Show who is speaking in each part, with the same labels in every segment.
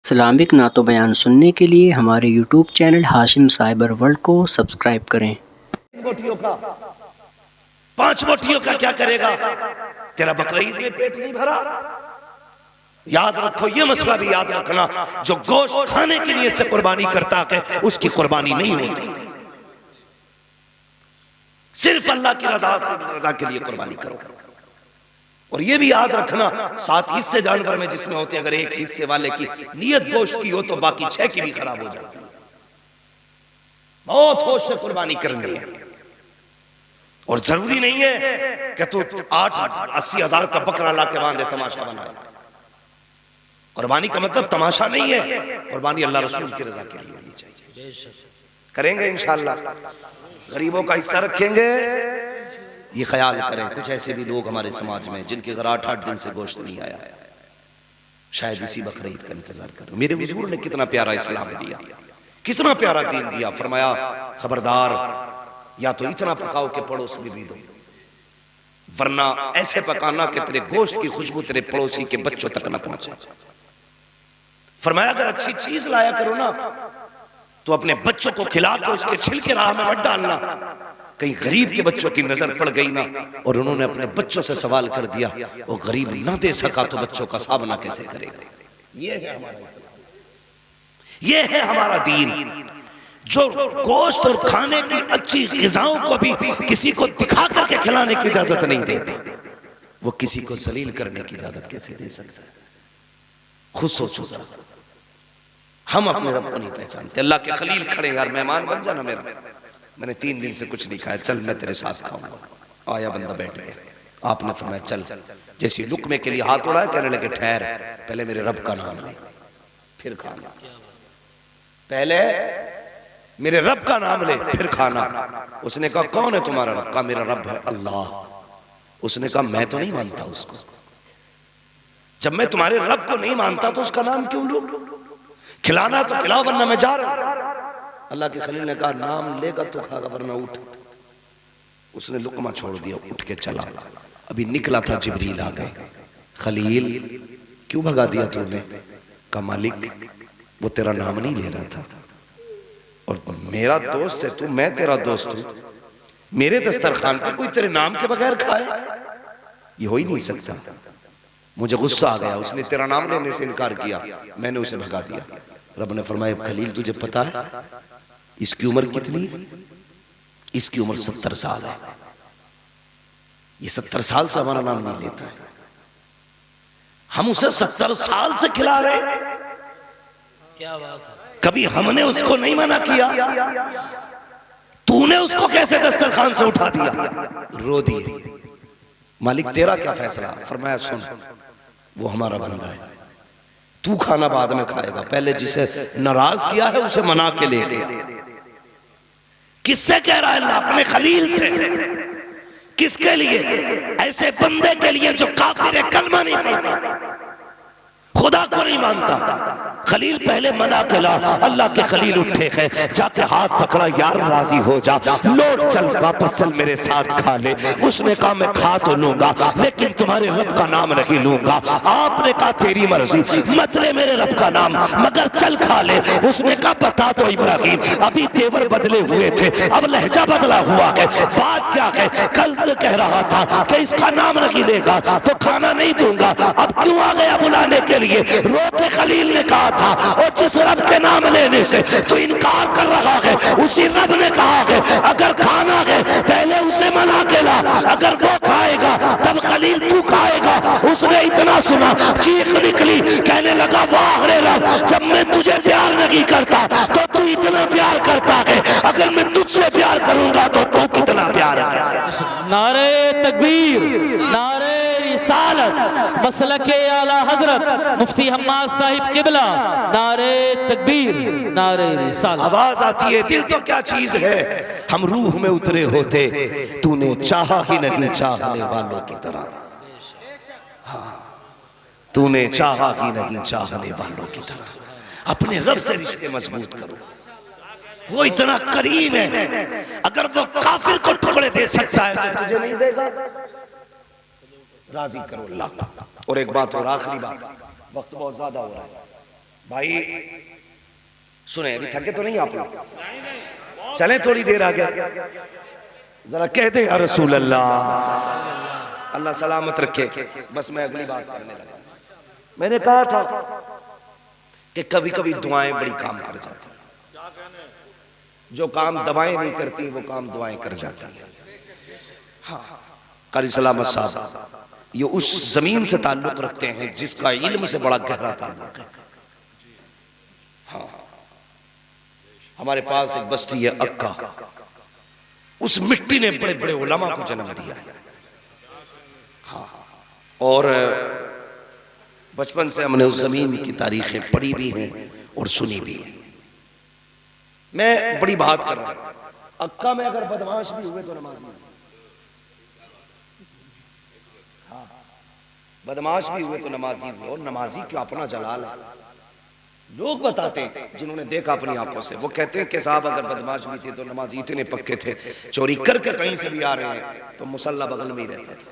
Speaker 1: Islamic नातो बयान सुनने के लिए हमारे YouTube channel Hashim cyber world को सब्सक्राइब करें।
Speaker 2: बोटियों का 5 बोटियों का क्या करेगा? तेरा बकरीद में पेट नहीं भरा। याद रखो, ये मसला भी याद रखना, जो गोश्त खाने के लिए से कुर्बानी करता है उसकी कुर्बानी नहीं होती। सिर्फ अल्लाह की रजा के लिए कुर्बानी करो। और ये भी याद रखना, 7 हिस्से जानवर में जिसमें होते, अगर एक हिस्से वाले की नियत गोश्त की हो तो बाकी 6 की भी खराब हो जाती है। बहुत होश से कुर्बानी करनी है। और जरूरी नहीं है कि तू 80 हजार का बकरा ला के बांधे तमाशा बनाए। कुर्बानी का मतलब तमाशा नहीं है, कुर्बानी अल्लाह रसूल की रजा के लिए होनी चाहिए। करेंगे इंशाअल्लाह, गरीबों का हिस्सा रखेंगे। ये ख्याल करें, कुछ ऐसे भी लोग हमारे समाज में जिनके घर 8-8 दिन से गोश्त नहीं आया, शायद इसी बकरीद का इंतजार करो। मेरे हुजूर ने कितना प्यारा इस्लाम दिया, कितना प्यारा दीन दिया। फरमाया, खबरदार, या तो इतना पकाओ कि पड़ोस में भी दो, वरना ऐसे पकाना कि तेरे गोश्त की खुशबू तेरे पड़ोसी के बच्चों तक न पहुंचे। फरमाया, अगर अच्छी चीज लाया करो ना तो अपने बच्चों को खिला के उसके छिलके राह में मत डालना। कहीं गरीब के बच्चों की नजर पड़ गई ना और उन्होंने अपने बच्चों से सवाल कर दिया, वो गरीब ना दे सका तो बच्चों का सामना कैसे करेगा? ये है हमारा इस्लाम, ये है हमारा दीन, जो गोश्त और खाने की अच्छी ग़िज़ाओं को भी किसी को दिखा करके खिलाने की इजाजत नहीं देता, वो किसी को जलील करने की इजाजत कैसे दे सकता है? खुद सोचो जरा। हम अपने रब को नहीं पहचानते। अल्लाह के खलील खड़े, यार मेहमान बन जाना मेरा, मैंने 3 दिन से कुछ नहीं खाया, चल मैं तेरे साथ खाऊंगा। आया बंदा, बैठ गया। आपने फरमाया चल। जैसे लुकमे के लिए हाथ उड़ाया, कहने लगे ठहर, पहले मेरे रब का नाम ले फिर खाना। पहले मेरे रब का नाम ले फिर खाना। उसने कहा, कौन है तुम्हारा रब? कहा, मेरा रब है अल्लाह। उसने कहा, मैं तो नहीं मानता उसको। जब मैं तुम्हारे रब को नहीं मानता तो उसका नाम क्यों लूं? खिलाना तो खिलाओ, वरना मैं जा रहा हूं। अल्लाह के खलील ने कहा, नाम लेगा तो खागा, वरना उठ। उसने लुकमा छोड़ दिया, उठ के चला। अभी निकला था, जिब्रील आ गए। खलील, क्यों भगा दिया तूने? कहा, मालिक, वो तेरा नाम नहीं ले रहा था, और मेरा दोस्त है तू, मैं तेरा दोस्त हूं। मेरे दस्तरखान पे कोई तेरे नाम के बगैर खाए? ये हो ही नहीं सकता। मुझे गुस्सा आ गया, उसने तेरा नाम लेने से इनकार किया, मैंने उसे भगा दिया। रब ने फरमाया, खलील तुझे पता है इसकी उम्र कितनी है? इसकी उम्र 70 साल है। ये 70 साल से हमारा नाम नहीं लेता है। हम उसे 70 साल से खिला रहे। क्या बात है? कभी हमने उसको नहीं मना किया, तूने उसको कैसे दस्तरखान से उठा दिया? रो दिए। मालिक तेरा क्या फैसला? फरमाया, सुन, वो हमारा बंदा है, तू खाना बाद में खाएगा, पहले जिसे नाराज किया है उसे मना के ले गया। किससे कह रहा है अल्लाह? अपने खलील से। किसके लिए? ऐसे बंदे के लिए जो काफिर है, कलमा नहीं पढ़ता, खुदा को नहीं मानता। खलील पहले मना कला, अल्लाह के खलील उठे हैं, जाके हाथ पकड़ा, यार राजी हो जा, लौट चल, वापस चल, मेरे साथ खा ले। उसने कहा, मैं खा तो लूंगा लेकिन तुम्हारे रब का नाम नहीं लूंगा। आपने कहा, तेरी मर्जी, मत ले मेरे रब का नाम, मगर चल खा ले। उसने कहा, बता तो इब्राहिम, अभी तेवर बदले हुए थे, अब लहजा बदला हुआ है। बात क्या है? कल कह रहा था कि इसका नाम नहीं लेगा तो खाना नहीं दूंगा, अब क्यों आ गया बुलाने के लिए? रो के खलील ने कहा था, और जिस रब के नाम लेने से तो इनकार कर रहा है, उसी रब ने कहा है अगर खाना है पहले उसे मना के ला, अगर वो खाएगा तब खलील तू खाएगा। उसने इतना सुना, चीख निकली, कहने लगा, वाह रे रब, जब मैं तुझे प्यार नहीं करता तो तू इतना प्यार करता है, अगर मैं तुझसे प्यार करूंगा तो तू कितना प्यार है।
Speaker 3: नारे तकबीर, नारे रिसालत, मसलके आला हजरत मुफ्ती हम्माद साहिब किबला, नारे तकबीर, नारे रिसालत।
Speaker 2: आवाज आती है, दिल तो क्या चीज है, हम रूह में उतरे होते, तूने चाहा ही नहीं चाहने वालों की तरह। तूने चाहा ही नहीं चाहने वालों की तरह। अपने रब से रिश्ते मजबूत करो, वो इतना करीम है, अगर वो काफिर को टुकड़े दे सकता है तो तुझे नहीं देगा? राजी करो अल्लाह। और एक बात और, आखिरी बात, वक्त बहुत ज्यादा हो रहा है। भाई सुने, अभी थके तो नहीं आप लोग? चले थोड़ी देर आगे, जरा कह दे या रसूल अल्लाह, अल्लाह सलामत रखे। बस मैं अगली बात करने लगा। मैंने कहा था कि कभी कभी दुआएं बड़ी काम कर जाती हैं, जो काम दवाएं नहीं करती वो काम दुआएं कर जाती हैं। हाँ, कारी सलामत साहब ये उस जमीन से ताल्लुक रखते हैं जिसका इल्म से बड़ा गहरा ताल्लुक है। हाँ, हमारे पास एक बस्ती है अक्का, उस मिट्टी ने बड़े बड़े उलमा को जन्म दिया। हाँ, और बचपन से हमने उस जमीन की तारीखें पढ़ी भी हैं और सुनी भी हैं। मैं बड़ी बात कर रहा हूं, अक्का में अगर बदमाश भी हुए तो नमाजी, हाँ, बदमाश भी हुए तो नमाजी हुए। और नमाजी क्यों, अपना जलाल है। लोग बताते हैं जिन्होंने देखा अपनी आंखों से, वो कहते हैं कि साहब अगर बदमाश भी थे तो नमाजी इतने पक्के थे, चोरी करके कहीं से भी आ रहे हैं तो मुसल्ला बगल में ही रहता था।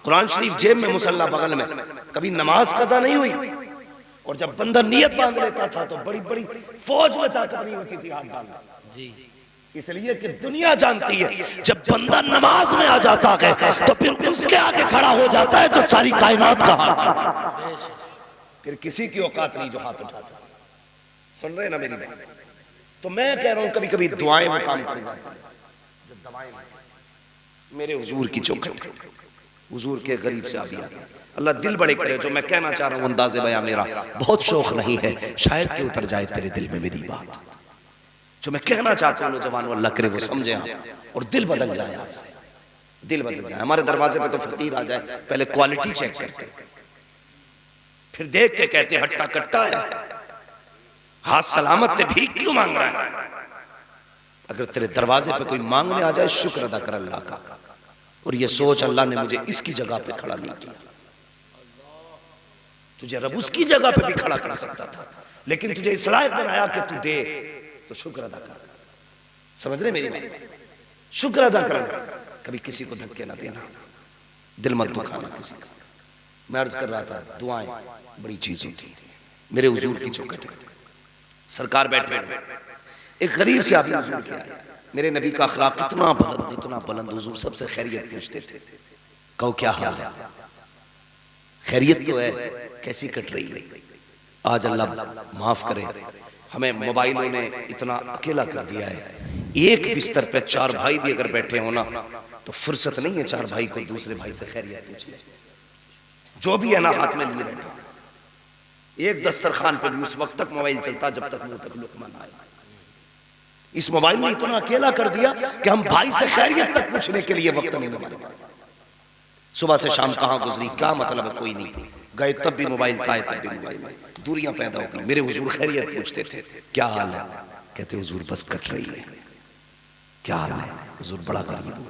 Speaker 2: कुरान शरीफ जेब में, मुसल्ला बगल में, कभी नमाज कज़ा नहीं हुई। और जब बंदा नियत बांध लेता था तो बड़ी बड़ी फौज में ताकत नहीं होती थी हाथ डालना जी, इसलिए कि दुनिया जानती है जब बंदा नमाज में आ जाता है तो फिर उसके आगे खड़ा हो जाता है जो सारी कायनात का हाथ, फिर किसी की औकात नहीं जो हाथ उठा सकता। सुन रहे ना मेरी बात? तो मैं कह रहा हूं कभी कभी दुआएं वो काम कर जाती हैं जो दवाएं। मेरे हुजूर की चौखट, हुजूर के गरीब से अभी आ गया, अल्लाह दिल बड़े करे। जो मैं कहना चाह रहा हूं अंदाज़े बयां मेरा बहुत शौक नहीं है, शायद कि उतर जाए तेरे दिल में मेरी बात। जो मैं कहना चाहता हूं नौजवानों, अल्लाह करे वो समझे आप और दिल बदल जाए, आज से दिल बदल जाए। हमारे दरवाजे पे तो फकीर आ जाए, पहले क्वालिटी चेक करते, फिर देख के कहते हट्टा कट्टा है, हाथ सलामत थे, भीख क्यों मांग रहा है? अगर तेरे दरवाजे पे कोई मांगने आ जाए, शुक्र अदा कर अल्लाह का, और ये सोच अल्लाह ने मुझे इसकी जगह पे खड़ा नहीं किया, तुझे रब उसकी जगह पे भी खड़ा कर सकता था, लेकिन तुझे इस लायक बनाया कि तू दे, तो शुक्र अदा कर। समझ रहे मेरी बात? शुक्र अदा करना, कभी किसी को धक्के ना देना, दिल मत दुखाना किसी का। मैं अर्ज कर रहा था दुआएं बड़ी चीज होती है। मेरे हुजूर की चौखट है, सरकार बैठे हैं, एक गरीब से आदमी हुजूर के आए। मेरे नबी का अखलाक इतना बुलंद, इतना बुलंद, हुजूर सबसे खैरियत पूछते थे। कहो क्या हाल है? खैरियत तो है, कैसी कट रही है? आज अल्लाह माफ करे, हमें मोबाइलों ने इतना अकेला कर दिया है। एक बिस्तर पे चार भाई भी अगर बैठे हो ना तो फुर्सत नहीं है चार भाई को दूसरे भाई से खैरियत पूछने, जो भी है ना हाथ में लिए बैठा। एक दस्तरखान पे भी उस वक्त तक मोबाइल चलता जब तक मुंह तक लुकमा ना आए। इस मोबाइल ने इतना अकेला कर दिया कि हम भाई से खैरियत तक पूछने के लिए वक्त नहीं हमारे पास। सुबह से शाम कहाँ गुजरी, क्या मतलब है, कोई नहीं गए तब भी मोबाइल था, तब भी मोबाइल है, दूरियां पैदा हो गई। मेरे हुजूर खैरियत पूछते थे, क्या हाल है? कहते हुजूर बस कट रही है। क्या हाल है? हुजूर बड़ा गरीब हूं,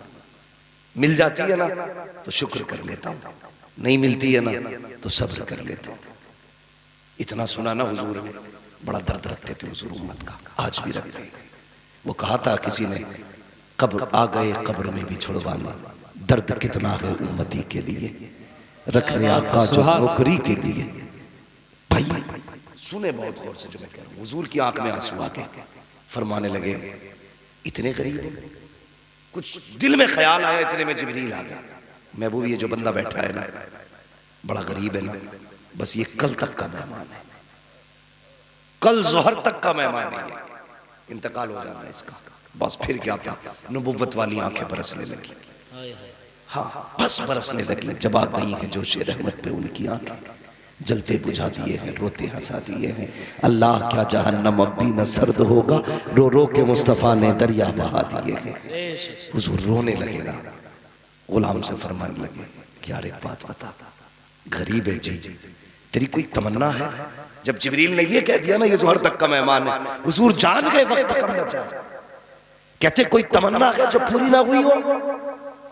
Speaker 2: मिल जाती है ना तो शुक्र कर लेता हूं, नहीं मिलती है ना तो सब्र कर लेता हूं। इतना सुना ना हुजूर ने, बड़ा दर्द रखते थे हुजूर उम्मत का, आज भी रखते हैं। वो कहा था किसी ने, कब्र आ गए कब्र में भी छुड़वाना, दर्द कितना है उम्मती के लिए, रखने आका जो नौकरी के लिए। भाई सुने बहुत गौर से जो मैं कह रहा हूं। हुजूर की आंख में आंसू आ गए, फरमाने लगे इतने गरीब है। कुछ दिल में ख्याल आया, इतने में जिब्रील आ गया। महबूब ये जो बंदा बैठा है ना बड़ा गरीब है ना, बस ये कल तक का मेहमान है, कल जोहर तक का मेहमान है, इंतकाल हो जाना है इसका। बस फिर क्या था, नबुव्वत वाली आंखें बरसने लगी। हाँ बस बरसने लगी। जब आ गई हैं जोशे रहमत पे उनकी आंखें, जलते बुझा दिए हैं, रोते हंसा दिए हैं। अल्लाह क्या जहन्नम अब भी न सर्द होगा, रो रो के मुस्तफ़ा ने दरिया बहा दिए हैं। हुजूर रोने लगे ना, गुलाम से फरमाने लगे यार एक बात बता, गरीब है जी, तेरी कोई तमन्ना है? जब जिब्रील ने ये कह दिया ना ये जोहर तक का मेहमान है, हुजूर जान गए वक्त कम बचा। कहते कोई तमन्ना है जो पूरी ना हुई हो?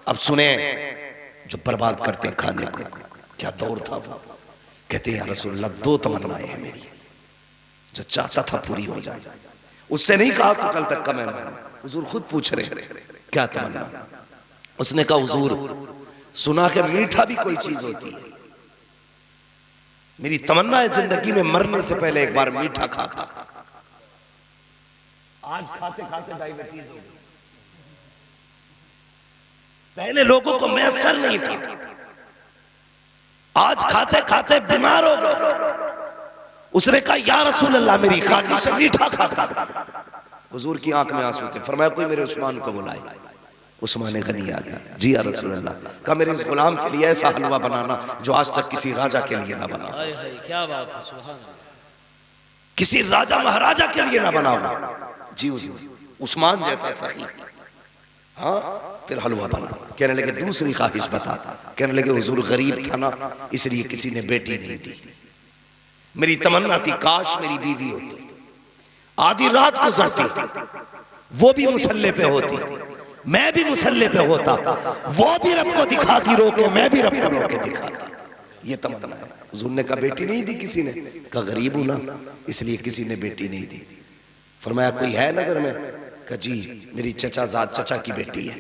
Speaker 2: अब सुने, जो बर्बाद करते हैं खाने को, क्या दौर था वो। कहते हैं या रसूलल्लाह दो तमन्नाएं हैं मेरी, जो चाहता था पूरी हो जाए। उससे नहीं कहा तू कल तक का मेहमान है, हुजूर खुद पूछ रहे क्या तमन्ना। उसने कहा हुजूर सुना है मीठा भी कोई चीज होती है, मेरी तमन्ना है जिंदगी में मरने से पहले एक बार मीठा खाता। आज खाते खाते डायबिटीज हो गई। पहले लोगों को मैसर नहीं था, आज खाते खाते बीमार हो गए। उसने कहा या रसूल अल्लाह मेरी ख्वाहिश मीठा खाता। हुजूर की आंख में आंसू थे। फरमाया कोई मेरे उस्मान को बुलाए। उस्मान गनी आ गया। जी या रसूल अल्लाह। कहा मेरे इस गुलाम के लिए ऐसा हलवा बनाना जो आज तक किसी राजा के लिए ना बना।
Speaker 3: क्या बात है, सुभान अल्लाह।
Speaker 2: किसी राजा महाराजा के लिए ना बनाओ। जी हुजूर। उस्मान जैसा सही। हाँ, फिर हलवा बना। कहने लगे दूसरी ख्वाहिश बता। कहने लगे हुजूर गरीब था ना, इसलिए किसी ने बेटी नहीं दी। मेरी तमन्ना थी काश मेरी बीवी होती, आधी रात गुजरती, वो भी मुसल्ले पे होती, मैं भी मुसल्ले पे होता, वो भी रब को दिखाती रोके, मैं भी रब को रोके दिखाता। ये तमन्ना है। हुजूर ने कहा बेटी नहीं दी किसी ने। कहा गरीब हूं ना, इसलिए किसी ने बेटी नहीं दी। फरमाया कोई है नजर में? कहा जी मेरी चचाजाद चचा की बेटी है।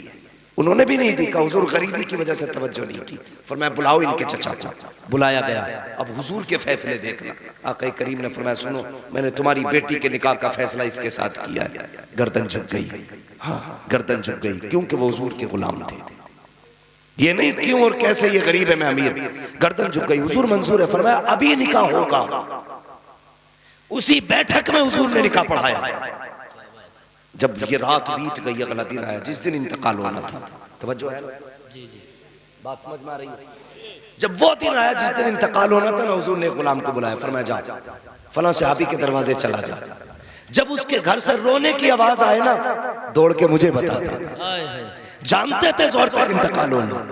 Speaker 2: उन्होंने भी नहीं दी। कहा हुजूर गरीबी की वजह से तवज्जो नहीं की। फरमाया बुलाओ इनके चचा को। बुलाया गया। अब हुजूर के फैसले देखना। आका करीम ने फरमाया सुनो, मैंने तुम्हारी बेटी के निकाह का फैसला इसके साथ किया है। गर्दन झुक गई। हाँ, गर्दन झुक गई, क्योंकि वो हुजूर के गुलाम थे। ये नहीं क्यों और कैसे, ये गरीब है मैं अमीर। गर्दन झुक गई। हुजूर मंजूर है। फरमाया अभी निकाह होगा। उसी बैठक में हुजूर ने निकाह पढ़ाया। जब ये रात बीत गई, अगला दिन आया जिस दिन इंतकाल होना था। तवज्जो है ना? जी जी, बात समझ में आ रही है? जब वो दिन आया जिस दिन इंतकाल होना था ना, हुजूर ने गुलाम को बुलाया। फरमाया जा फलां सहाबी के दरवाजे चला जा। जब उसके घर से रोने की आवाज आए ना, दौड़ के मुझे बता दे। जानते थे जोर तक इंतकाल होना।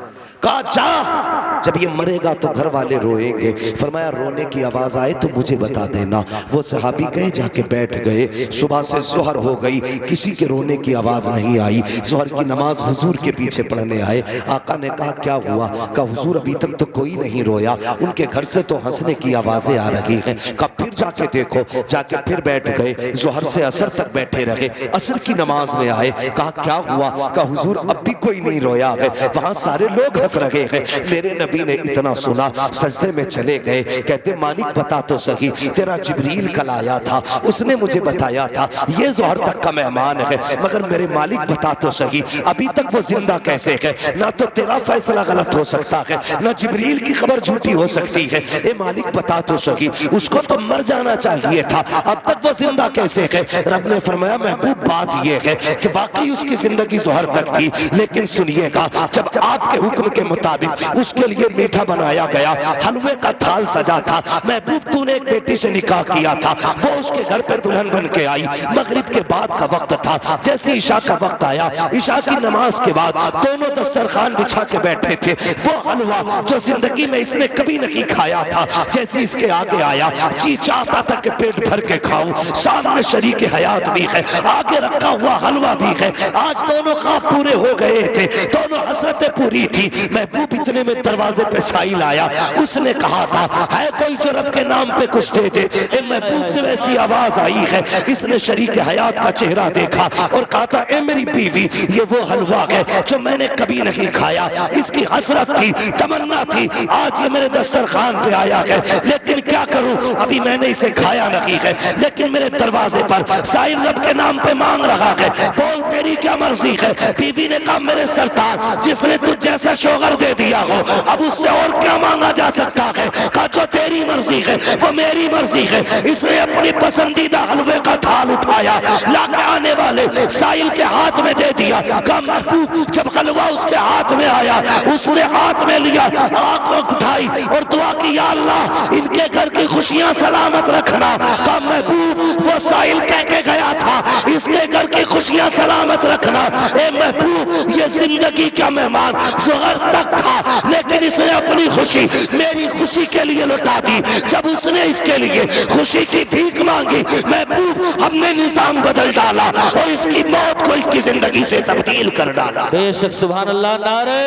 Speaker 2: कहा जा, जब ये मरेगा तो घर वाले रोएंगे। फरमाया रोने की आवाज आए तो मुझे बता देना। वो सहाबी गए, जाके बैठ गए। सुबह से जोहर हो गई, किसी के रोने की आवाज नहीं आई। जोहर की नमाज हुजूर के पीछे पढ़ने आए। आका ने कहा क्या हुआ? कहा हुजूर अभी तक तो कोई नहीं रोया, उनके घर से तो हंसने की आवाजें आ रही हैं। कहा फिर जाके देखो। जाके फिर बैठ गए। जोहर से असर तक बैठे रहे। असर की नमाज में आए। कहा क्या हुआ? कहा हुजूर अब भी कोई नहीं रोया है, वहां सारे लोग हंस रहे हैं। मेरे नबी ने इतना सुना, सजदे में चले गए। कहते मालिक बता तो सही, तेरा जिब्रील कल आया था, उसने मुझे बताया था ये जोहर तक का मेहमान है, मगर मेरे मालिक बता तो सही अभी तक वो जिंदा कैसे है? ना तो तेरा फैसला गलत हो सकता है, ना जिब्रील की खबर झूठी हो सकती है। ए मालिक बता तो सही, उसको तो मर जाना चाहिए था, अब तक वो जिंदा कैसे है? रब ने फरमाया महबूब बात ये है कि वाकई उसकी जिंदगी जोहर तक थी, लेकिन सुनिएगा जब आपके हुक्म के मुताबिक उसके लिए मीठा बनाया गया, हलवे का थाल सजा था। महबूब तूने एक बेटी से निकाह किया था, वो उसके घर पे दुल्हन बन के आई। मगरिब के बाद का वक्त था, जैसे ईशा का वक्त आया, ईशा की नमाज के बाद दोनों दस्तरखान बिछा के बैठे थे। वो हलवा जो जिंदगी में इसने कभी नहीं खाया था, जैसे इसके आगे आया, जी चाहता था कि पेट भर के खाऊं। सामने शरीक हयात भी है, आगे रखा हुआ हलवा भी है। आज दोनों ख्वाब पूरे हो गए थे, दोनों हसरतें पूरी थी। महबूब इतने में दरवाजे पे साइल आया। उसने कहा था है कोई जो रब के नाम पे कुछ दे दे। महबूब जब ऐसी आवाज आई है, इसने शरीक हयात का चेहरा देखा और कहा था ए मेरी बीवी, ये वो हलवा है जो मैंने कभी नहीं खाया। इसकी हसरत थी, तमन्ना थी, आज ये मेरे दस्तरखान पे आया है, लेकिन क्या करूं अभी मैंने इसे खाया नहीं है। लेकिन मेरे दरवाजे पर साइल रब के नाम पे मांग रहा है, बोल तेरी क्या मर्जी है? बीवी ने कहा मेरे सरदार, जिसने तुझ जैसा शोहर दे दिया हो, अब उससे और क्या मांगा जा सकता है? कहा जो तेरी मर्जी है वो मेरी मर्जी है। इसने अपनी पसंदीदा हलवे का थाल उठाया, लाके आने वाले साइल के हाथ में दे दिया। कहा महबूब जब हलवा उसके हाथ में आया, उसने हाथ में लिया, आंख उठाई और दुआ की या अल्लाह इनके घर की खुशियां सलामत रखना। कहा महबूब वो साइल कह के गया था इसके घर की खुशियां सलामत रखना। ए महबूब ये जिंदगी का मेहमान जोहर तक था, लेकिन इसने अपनी खुशी मेरी खुशी के लिए लुटा दी। जब उसने इसके लिए खुशी की भीख मांगी, महबूब हमने निजाम बदल डाला और इसकी मौत को इसकी जिंदगी से तब्दील कर डाला।
Speaker 3: बेशक सुभान अल्लाह। नारे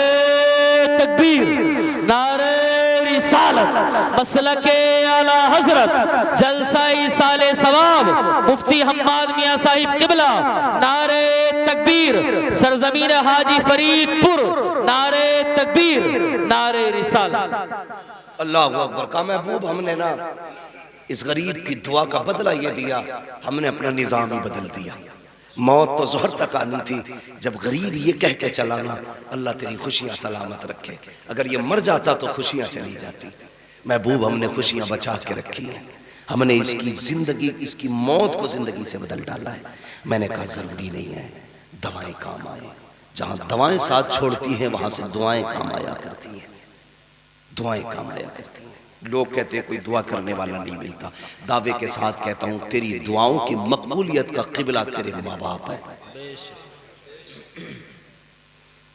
Speaker 3: तकबीर, नारे रिसालत, मसलके आला हजरत, जलसा साले सवाब, मुफ्ती हम्माद मियां साहिब किबला। नारे तकबीर, सरजमीन हाजी फरीदपुर। नारे तकबीर, नारे रिसालत।
Speaker 2: अल्लाह अकबर। कहा महबूब हमने ना इस गरीब की दुआ का बदला ये दिया, हमने अपना निज़ाम ही बदल दिया। मौत तो ज़ोहर तक आनी थी, जब गरीब ये कह के चला ना अल्लाह तेरी खुशियाँ सलामत रखे, अगर ये मर जाता तो खुशियाँ चली जाती। महबूब हमने खुशियाँ बचा के रखी हैं, हमने इसकी जिंदगी, इसकी मौत को जिंदगी से बदल डाला है। मैंने कहा जरूरी नहीं है, दवाएं काम आए, जहाँ दवाएं साथ छोड़ती हैं वहां से दुआएं काम आया करती हैं, दुआएं काम आया करती हैं। लोग कहते हैं कोई दुआ करने वाला नहीं मिलता, दावे के साथ कहता हूं तेरी दुआओं की मकबूलियत का किबला तेरे माँ बाप है,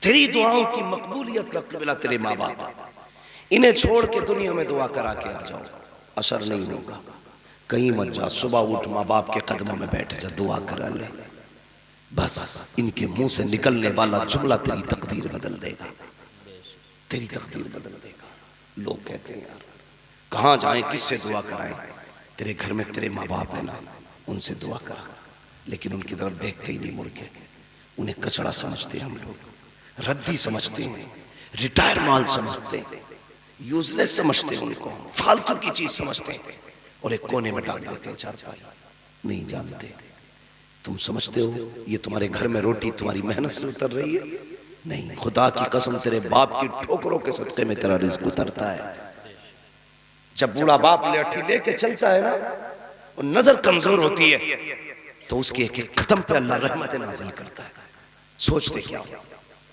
Speaker 2: तेरी दुआओं की मकबूलियत का किबला तेरे माँ बाप है। इन्हें छोड़ के दुनिया में दुआ करा के आ जाओ, असर नहीं होगा। कहीं मत जा, सुबह उठ माँ बाप के कदमों में बैठ जा, दुआ करा ले, बस इनके मुंह से निकलने वाला जुमला तेरी तकदीर बदल देगा, तेरी तकदीर बदल देगा। लोग कहते हैं यार कहाँ जाएं, किससे दुआ कराएं, तेरे घर में तेरे माँ बाप है ना, उनसे दुआ करा। लेकिन उनकी तरफ देखते ही नहीं मुड़ के, उन्हें कचड़ा समझते हैं हम लोग, रद्दी समझते हैं, रिटायर माल समझते हैं, यूजलेस समझते हैं, उनको फालतू की चीज समझते हैं और एक कोने में डाल देते हैं चारपाई। नहीं जानते, तुम समझते हो ये तुम्हारे घर में रोटी तुम्हारी मेहनत से उतर रही है? नहीं, खुदा की कसम तेरे बाप की ठोकरों के सदके में तेरा रिज्क उतरता है। जब बूढ़ा बाप लाठी लेके चलता है ना और नजर कमजोर होती है तो उसके एक एक कदम पे अल्लाह रहमत नाजिल करता है। सोचते क्या हो?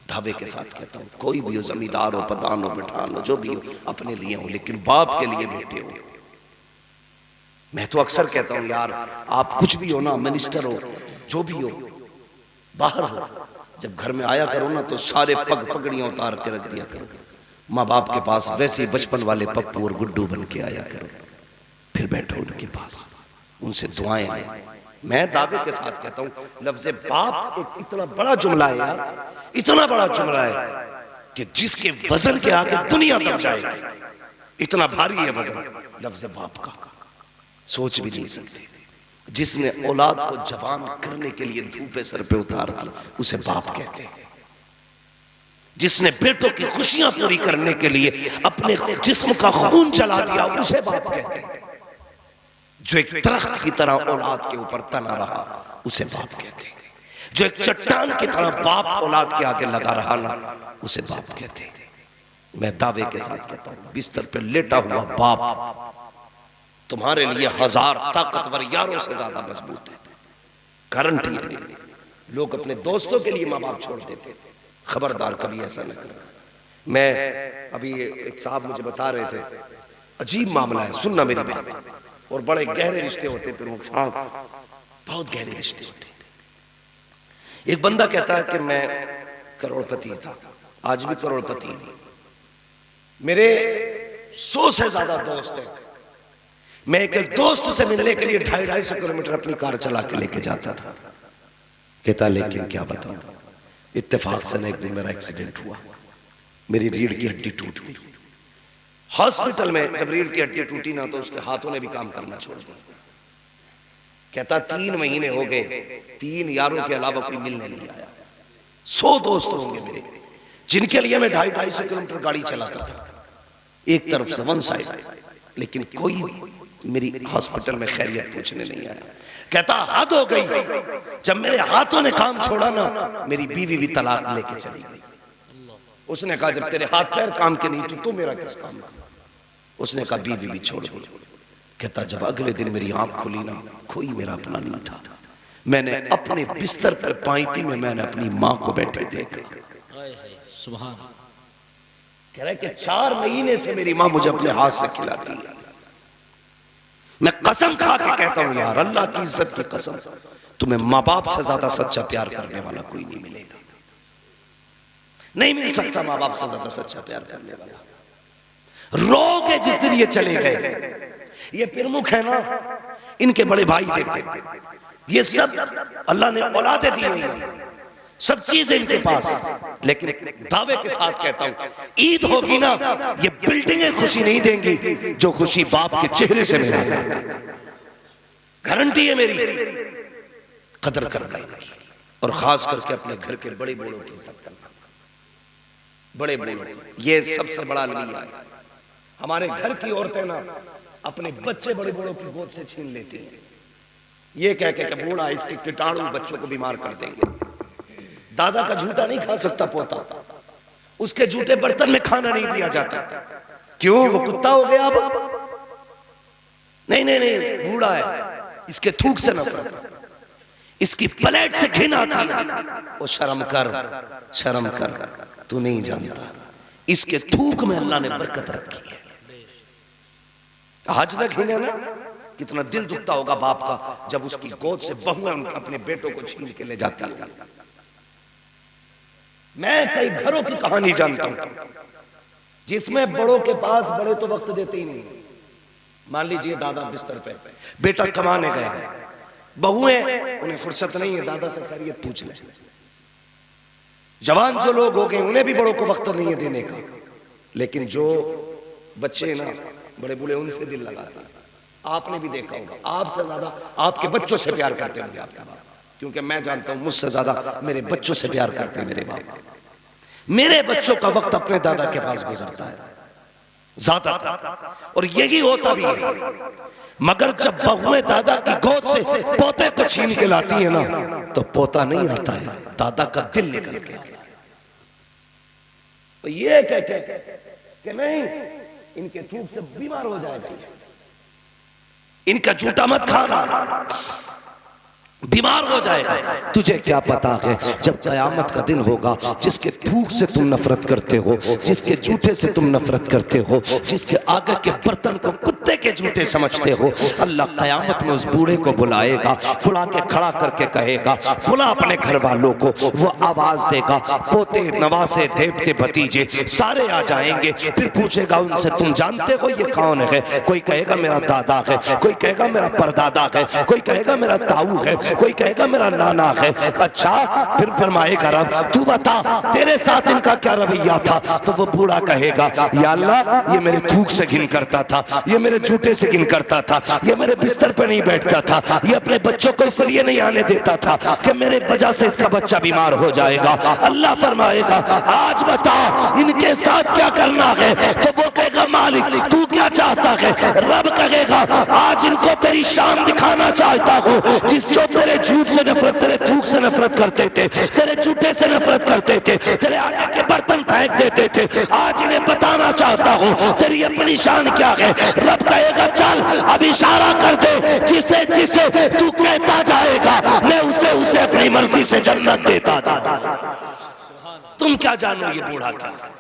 Speaker 2: दावे के साथ कहता हूँ कोई भी हो, जमींदार हो, प्रधान हो, बिठान हो, जो भी हो, अपने लिए हो, लेकिन बाप के लिए बेटे हो। मैं तो अक्सर कहता हूँ यार आप कुछ भी हो ना, मिनिस्टर हो, जो भी हो, बाहर हो, जब घर में आया करो ना तो सारे पग पगड़ियां उतार के रख दिया करो। माँ बाप के पास वैसे ही बचपन वाले पप्पू और गुड्डू बन के आया करो, फिर बैठो उनके पास, उनसे दुआएं लो। मैं दावे के साथ कहता हूँ लफ्ज़ बाप एक इतना बड़ा जुमला है यार, इतना बड़ा जुमला है कि जिसके वजन के आगे दुनिया दब जाएगी, इतना भारी है वजन लफ्ज़ बाप का, सोच भी नहीं सकते। जिसने औलाद को जवान करने के लिए धूपे सर पे उतार दी उसे बाप कहते हैं। जिसने बेटों की खुशियां पूरी करने के लिए अपने जिस्म का खून जला दिया उसे बाप कहते हैं। जो एक दरख्त की तरह औलाद के ऊपर तना रहा उसे बाप कहते हैं। जो एक चट्टान की तरह बाप औलाद के आगे लगा रहा ना उसे बाप कहते हैं। मैं दावे के साथ कहता हूं बिस्तर पे लेटा हुआ बाप तुम्हारे लिए 1000 ताकतवर यारों से ज्यादा मजबूत है, गारंटी है। लोग अपने दोस्तों के लिए माँ बाप छोड़ देते, खबरदार कभी ऐसा न करना। मैं अभी एक साहब मुझे बता रहे थे, अजीब मामला है, सुनना मेरी बात, और बड़े गहरे रिश्ते होते फिर बहुत गहरे रिश्ते होते। एक बंदा कहता है कि मैं करोड़पति था, आज भी करोड़पति नहीं, मेरे 100 से ज्यादा दोस्त हैं। मैं एक दोस्त से मिलने के लिए 250 किलोमीटर अपनी कार चला के लेके जाता था। कहता लेकिन क्या बताऊं, इत्तेफाक से एक दिन मेरा एक्सीडेंट हुआ, मेरी रीढ़ की हड्डी टूट गई। हॉस्पिटल में जब रीढ़ की हड्डी टूटी ना तो उसके हाथों ने भी काम करना छोड़ दिया। कहता 3 महीने हो गए, 3 यारों के अलावा कोई मिलने नहीं आया। 100 दोस्त होंगे मेरे जिनके लिए मैं 250 किलोमीटर गाड़ी चलाता था, एक तरफ से वन साइड, लेकिन कोई मेरी हॉस्पिटल में खैरियत पूछने नहीं आया। कहता हद हो गई, जब मेरे हाथों ने काम छोड़ा ना मेरी बीवी भी तलाक लेके चली गई। उसने कहा जब तेरे हाथ पैर काम के नहीं तो मेरा किस काम का? उसने कहा बीवी भी छोड़ गई। कहता जब अगले दिन मेरी आंख खुली ना कोई मेरा अपना नहीं था, मैंने अपने बिस्तर पे पायती में मैंने अपनी माँ को बैठे देखा।
Speaker 3: सुभान।
Speaker 2: कह रहा है कि 4 महीने से मेरी माँ मुझे अपने हाथ से खिलाती है। मैं कसम खा के कहता हूं यार, अल्लाह की इज्जत की कसम, तुम्हें माँ बाप से ज्यादा सच्चा प्यार करने वाला कोई नहीं मिलेगा, नहीं मिल सकता माँ बाप से ज्यादा सच्चा प्यार करने वाला। रो के जिस दिन ये चले गए, ये प्रमुख है ना, इनके बड़े भाई देखो, ये सब अल्लाह ने औलादे दी हुई है, सब चीजें इनके पास, लेकिन दावे के साथ कहता हूं ईद होगी ना ये बिल्डिंगें खुशी नहीं देंगी जो खुशी बाप के चेहरे से मिला करती। गारंटी है मेरी, कदर करना इनकी, और खास करके अपने घर के बड़े बूढ़ों की इज्जत करना। बड़े बूढ़ों, ये सबसे बड़ा अलविया है। हमारे घर की औरतें ना अपने बच्चे बड़े बड़ों की गोद से छीन लेती हैं, ये कह के बूढ़ा इसके कीटाणु बच्चों को बीमार कर देंगे। दादा का झूठा नहीं खा सकता पोता, उसके झूठे बर्तन में खाना नहीं दिया जाता। क्यों? वो कुत्ता हो गया अब? नहीं नहीं नहीं, बूढ़ा है, इसके थूक से नफरत, इसकी प्लेट से घिन आती है। वो शर्म कर, शर्म कर, तू नहीं जानता इसके थूक में अल्लाह ने बरकत रखी है। आज ना घिने ना, कितना दिल दुखता होगा बाप का जब उसकी गोद से बहुएं अपने बेटों को छीन के ले जाती है। मैं कई घरों की कहानी जानता हूं जिसमें बड़ों के पास बड़े तो वक्त देते ही नहीं। मान लीजिए दादा बिस्तर पे, बेटा कमाने गया है, बहुएं उन्हें फुर्सत नहीं है दादा से खैरियत पूछ ले। जवान जो लोग हो गए उन्हें भी बड़ों को वक्त नहीं है देने का, लेकिन जो बच्चे ना बड़े बूढ़े उनसे दिल लगाते हैं। आपने भी देखा होगा, आपसे ज्यादा आपके बच्चों से प्यार करते होंगे आपके बाप, क्योंकि मैं जानता हूं मुझसे ज्यादा मेरे बच्चों से प्यार करते हैं मेरे बाप। मेरे बच्चों का वक्त अपने दादा के पास गुजरता है ज्यादातर, और यही होता भी है। मगर जब बहुएं दादा की गोद से पोते को छीन के लाती है ना, तो पोता नहीं आता है, दादा का दिल निकल के आता है। तो ये कहते कि नहीं इनके थूक से बीमार हो जाएगा, इनका झूठा मत खाना, बीमार हो जाएगा। तुझे क्या पता है जब कयामत का दिन होगा, जिसके थूक से तुम नफरत करते हो, जिसके झूठे से तुम नफरत करते हो, जिसके आगे के बर्तन को कुत्ते के झूठे समझते हो, अल्लाह कयामत में उस बूढ़े को बुलाएगा, बुला के खड़ा करके कहेगा बुला अपने घर वालों को। वो आवाज देगा, पोते नवासे देवते भतीजे सारे आ जाएंगे। फिर पूछेगा उनसे तुम जानते हो ये कौन है? कोई कहेगा मेरा दादा है, कोई कहेगा मेरा परदादा है, कोई कहेगा मेरा ताऊ है, कोई कहेगा मेरा नाना है। अच्छा, फिर फरमाएगा रब तू बता तेरे साथ इनका क्या रवैया था? तो वो बूढ़ा कहेगा या अल्लाह ये मेरे थूक से घिन करता था, ये मेरे झूठे से घिन करता था, ये मेरे बिस्तर पे नहीं बैठता था, ये अपने बच्चों को इसलिए नहीं आने देता था कि मेरे वजह से इसका बच्चा बीमार हो जाएगा। अल्लाह फरमाएगा आज बता इनके साथ क्या करना है? तो वो कहेगा मालिक तू क्या चाहता है? रब कहेगा आज इनको तेरी शान दिखाना चाहता हूँ, जिस जो तेरे झूठ से नफरत, तेरे थूक से नफरत करते थे, तेरे झूठे से नफरत करते थे, तेरे आगे के बर्तन फेंक देते थे, आज इन्हें बताना चाहता हूँ तेरी अपनी शान क्या है। रब कहेगा चल अब इशारा कर दे, जिसे जिसे तू कहता जाएगा मैं उसे उसे अपनी मर्जी से जन्नत देता जाऊंगा। तुम क्या जानो ये बूढ़ा क्या है?